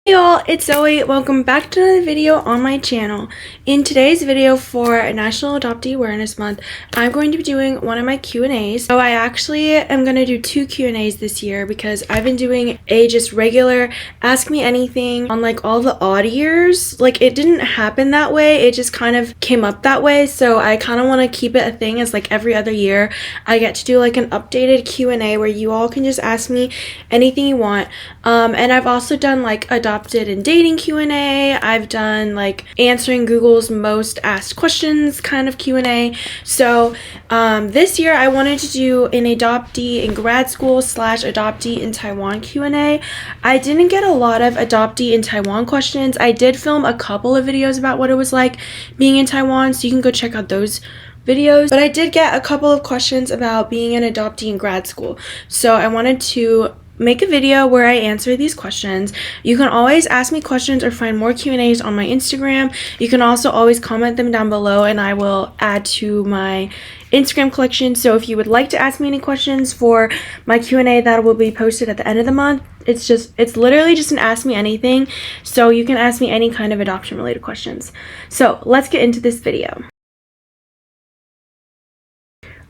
Hey y'all, it's Zoe. Welcome back to another video on my channel. In today's video for National Adoptee Awareness Month, I'm going to be doing one of my Q&As. So I actually am going to do two Q&As this year because I've been doing a just regular Ask Me Anything on like all the odd years. Like it didn't happen that way, it just kind of came up that way. So I kind of want to keep it a thing as like every other year I get to do like an updated Q&A where you all can just ask me anything you want. And I've also done like adopted and dating Q&A. I've done like answering Google's most asked questions kind of Q&A. So this year I wanted to do an adoptee in grad school / adoptee in Taiwan Q&A. I didn't get a lot of adoptee in Taiwan questions. I did film a couple of videos about what it was like being in Taiwan, so you can go check out those videos, but I did get a couple of questions about being an adoptee in grad school, so I wanted to make a video where I answer these questions. You can always ask me questions or find more Q&As on my Instagram. You can also always comment them down below and I will add to my Instagram collection. So if you would like to ask me any questions for my Q&A that will be posted at the end of the month, it's literally just an ask me anything, so you can ask me any kind of adoption related questions. So let's get into this video.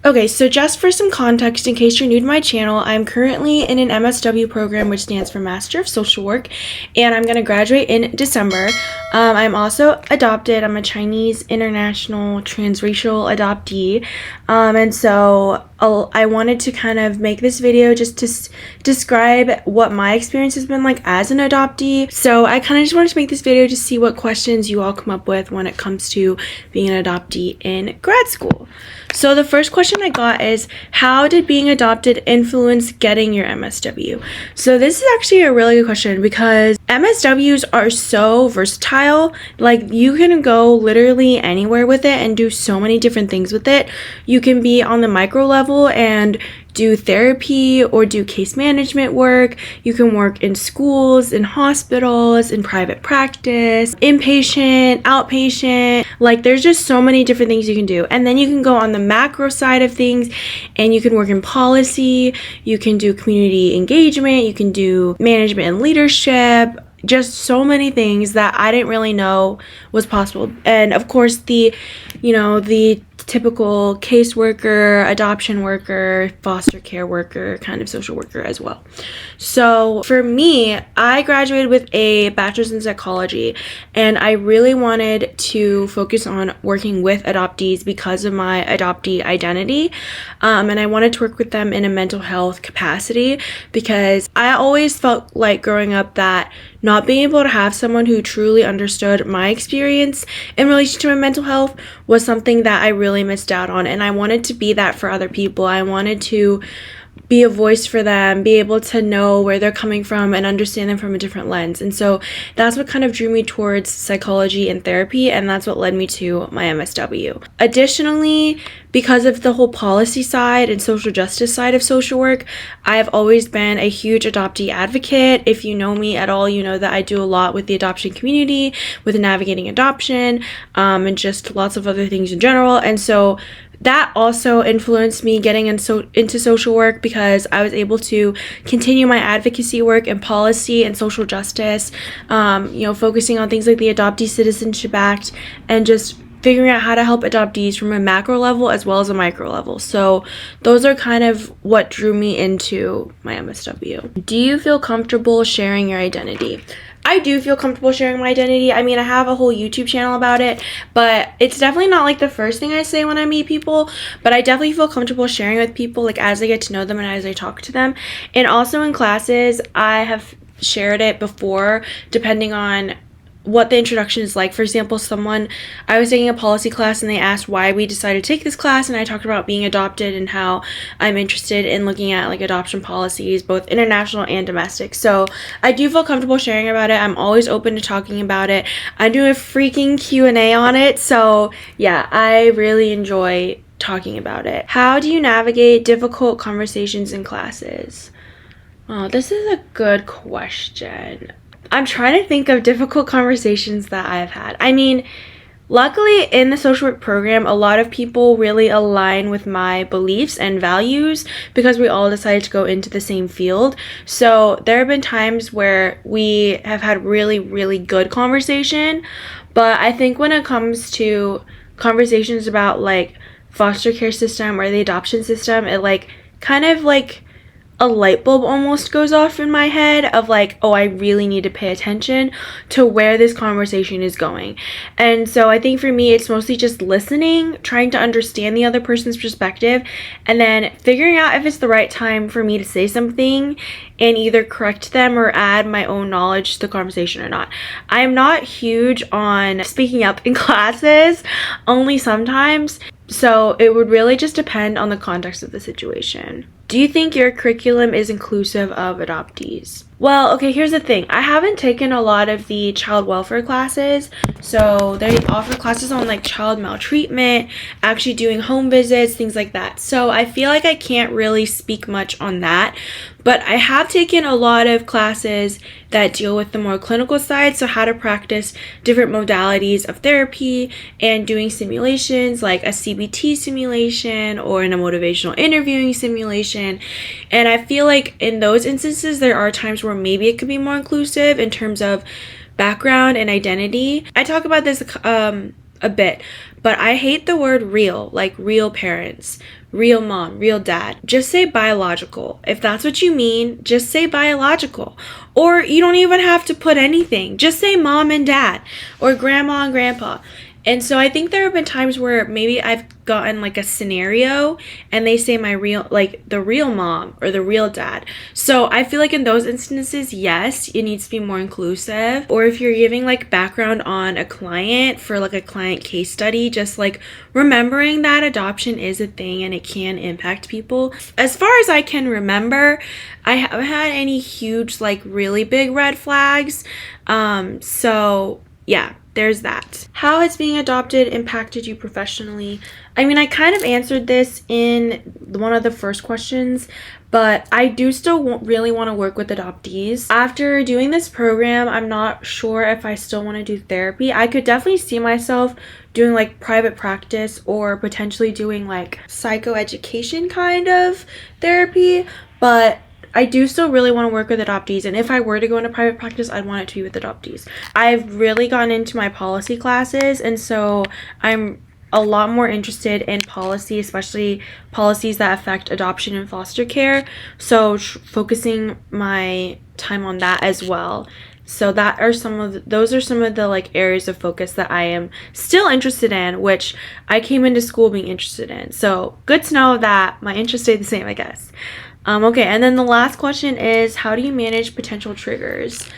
Okay, so just for some context, in case you're new to my channel, I'm currently in an MSW program, which stands for Master of Social Work, and I'm going to graduate in December. I'm also adopted. I'm a Chinese international transracial adoptee, and so I wanted to kind of make this video just to describe what my experience has been like as an adoptee. So I kind of just wanted to make this video to see what questions you all come up with when it comes to being an adoptee in grad school. So the first question I got is, how did being adopted influence getting your MSW? So this is actually a really good question because MSWs are so versatile. Like you can go literally anywhere with it and do so many different things with it. You can be on the micro level and do therapy or do case management work. You can work in schools, in hospitals, in private practice, inpatient, outpatient. Like there's just so many different things you can do. And then you can go on the macro side of things and you can work in policy, you can do community engagement, you can do management and leadership. Just so many things that I didn't really know was possible. And of course the typical caseworker, adoption worker, foster care worker, kind of social worker as well. So for me, I graduated with a bachelor's in psychology and I really wanted to focus on working with adoptees because of my adoptee identity, and I wanted to work with them in a mental health capacity because I always felt like growing up that not being able to have someone who truly understood my experience in relation to my mental health was something that I really missed out on, and I wanted to be that for other people. I wanted to be a voice for them, be able to know where they're coming from and understand them from a different lens. And so that's what kind of drew me towards psychology and therapy, and that's what led me to my MSW. Additionally, because of the whole policy side and social justice side of social work, I've always been a huge adoptee advocate. If you know me at all, you know that I do a lot with the adoption community, with navigating adoption, and just lots of other things in general. And so that also influenced me getting into social work because I was able to continue my advocacy work in policy and social justice, focusing on things like the Adoptee Citizenship Act and just figuring out how to help adoptees from a macro level as well as a micro level. So those are kind of what drew me into my MSW. Do you feel comfortable sharing your identity? I do feel comfortable sharing my identity. I mean, I have a whole YouTube channel about it, but it's definitely not like the first thing I say when I meet people, but I definitely feel comfortable sharing with people like as I get to know them and as I talk to them. And also in classes, I have shared it before depending on what the introduction is like. For example, I was taking a policy class and they asked why we decided to take this class, and I talked about being adopted and how I'm interested in looking at like adoption policies, both international and domestic. So I do feel comfortable sharing about it. I'm always open to talking about it. I do a freaking Q&A on it, so yeah, I really enjoy talking about it. How do you navigate difficult conversations in classes? Oh, this is a good question. I'm trying to think of difficult conversations that I've had. I mean, Luckily, in the social work program, a lot of people really align with my beliefs and values because we all decided to go into the same field. So there have been times where we have had really, really good conversation. But I think when it comes to conversations about like foster care system or the adoption system, it like kind of like a light bulb almost goes off in my head of like, oh, I really need to pay attention to where this conversation is going. And so I think for me, it's mostly just listening, trying to understand the other person's perspective, and then figuring out if it's the right time for me to say something and either correct them or add my own knowledge to the conversation or not. I am not huge on speaking up in classes, only sometimes. So it would really just depend on the context of the situation. Do you think your curriculum is inclusive of adoptees? Well, okay, here's the thing. I haven't taken a lot of the child welfare classes. So they offer classes on like child maltreatment, actually doing home visits, things like that. So I feel like I can't really speak much on that. But I have taken a lot of classes that deal with the more clinical side, so how to practice different modalities of therapy and doing simulations like a CBT simulation or in a motivational interviewing simulation. And I feel like in those instances, there are times where maybe it could be more inclusive in terms of background and identity. I talk about this a bit, but I hate the word real, like real parents, real mom, real dad. Just say biological. If that's what you mean, just say biological. Or you don't even have to put anything. Just say mom and dad or grandma and grandpa. And so I think there have been times where maybe I've gotten like a scenario and they say my real, like the real mom or the real dad. So I feel like in those instances, yes, it needs to be more inclusive. Or if you're giving like background on a client for like a client case study, just like remembering that adoption is a thing and it can impact people. As far as I can remember, I haven't had any huge like really big red flags. So yeah. There's that. How has being adopted impacted you professionally? I mean, I kind of answered this in one of the first questions, but I do still really want to work with adoptees. After doing this program, I'm not sure if I still want to do therapy. I could definitely see myself doing like private practice or potentially doing like psychoeducation kind of therapy, but I do still really want to work with adoptees, and if I were to go into private practice, I'd want it to be with adoptees. I've really gotten into my policy classes, and so I'm a lot more interested in policy, especially policies that affect adoption and foster care. So focusing my time on that as well. So those are some of the like areas of focus that I am still interested in, which I came into school being interested in. So good to know that my interest stayed the same, I guess. Okay, and then the last question is, how do you manage potential triggers?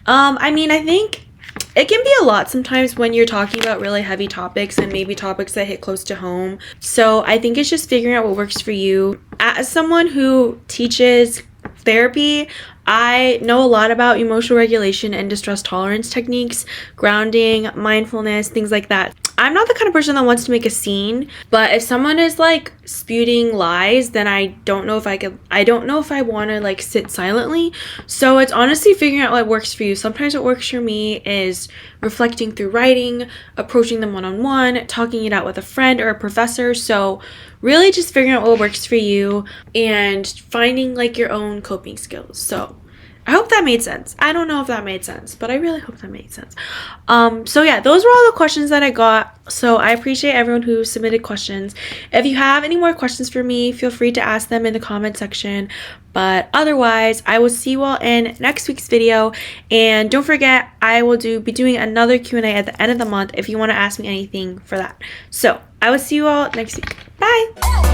I mean, I think it can be a lot sometimes when you're talking about really heavy topics and maybe topics that hit close to home. So I think it's just figuring out what works for you. As someone who teaches therapy, I know a lot about emotional regulation and distress tolerance techniques, grounding, mindfulness, things like that. I'm not the kind of person that wants to make a scene, but if someone is like spewing lies, then I don't know if I want to like sit silently. So it's honestly figuring out what works for you. Sometimes what works for me is reflecting through writing, approaching them one-on-one, talking it out with a friend or a professor. So really just figuring out what works for you and finding like your own coping skills. So I hope that made sense. I don't know if that made sense, but I really hope that made sense. So yeah, those were all the questions that I got. So I appreciate everyone who submitted questions. If you have any more questions for me, feel free to ask them in the comment section. But otherwise, I will see you all in next week's video. And don't forget, I will be doing another Q&A at the end of the month if you want to ask me anything for that. So I will see you all next week. Bye!